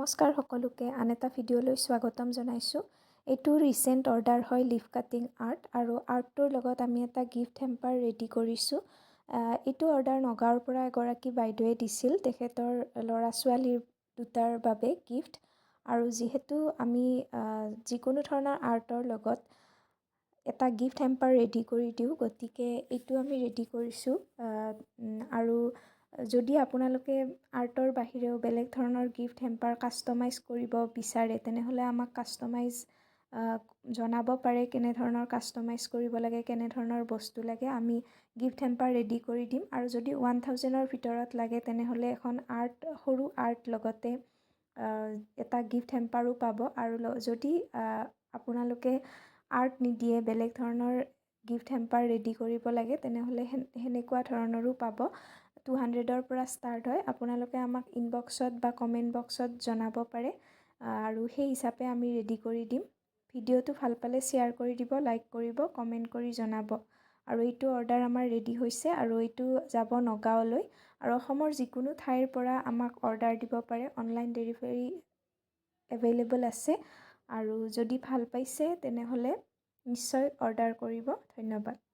নমস্কাৰ সকলোকে আন এটা ভিডিঅ'লৈ স্বাগতম জনাইছোঁ। এইটো ৰিচেণ্ট অৰ্ডাৰ হয় লিফ কাটিং আৰ্ট আৰু আৰ্টটোৰ লগত আমি এটা গিফ্ট হেম্পাৰ ৰেডি কৰিছোঁ। এইটো অৰ্ডাৰ নগাঁৱৰ পৰা এগৰাকী বাইদেৱে দিছিল তেখেতৰ ল'ৰা ছোৱালীৰ দুটাৰ বাবে গিফ্ট। আৰু যিহেতু আমি যিকোনো ধৰণৰ আৰ্টৰ লগত এটা গিফ্ট হেম্পাৰ ৰেডি কৰি দিওঁ, গতিকে এইটো আমি ৰেডি কৰিছোঁ। আৰু যদি আপোনালোকে আৰ্টৰ বাহিৰেও বেলেগ ধৰণৰ গিফ্ট হেম্পাৰ কাষ্টমাইজ কৰিব বিচাৰে তেনেহ'লে আমাক কাষ্টমাইজ জনাব পাৰে, কেনেধৰণৰ কাষ্টমাইজ কৰিব লাগে, কেনেধৰণৰ বস্তু লাগে, আমি গিফ্ট হেম্পাৰ ৰেডি কৰি দিম। আৰু যদি 1000ৰ ভিতৰত লাগে তেনেহ'লে এখন সৰু আৰ্ট লগতে এটা গিফ্ট হেম্পাৰো পাব। আৰু যদি আপোনালোকে আৰ্ট নিদিয়ে, বেলেগ ধৰণৰ গিফ্ট হেম্পাৰ ৰেডি কৰিব লাগে তেনেহ'লে সেনেকুৱা ধৰণৰো পাব। 200ৰ পৰা ষ্টাৰ্ট হয়। আপোনালোকে আমাক ইনবক্সত বা কমেণ্ট বক্সত জনাব পাৰে আৰু সেই হিচাপে আমি ৰেডি কৰি দিম। ভিডিঅ'টো ভাল পালে শ্বেয়াৰ কৰি দিব, লাইক কৰিব, কমেণ্ট কৰি জনাব। আৰু এইটো অৰ্ডাৰ আমাৰ ৰেডি হৈছে আৰু এইটো যাব নগাঁৱলৈ। আৰু অসমৰ যিকোনো ঠাইৰ পৰা আমাক অৰ্ডাৰ দিব পাৰে, অনলাইন ডেলিভাৰী এভেইলেবল আছে। আৰু যদি ভাল পাইছে তেনেহ'লে নিশ্চয় অৰ্ডাৰ কৰিব। ধন্যবাদ।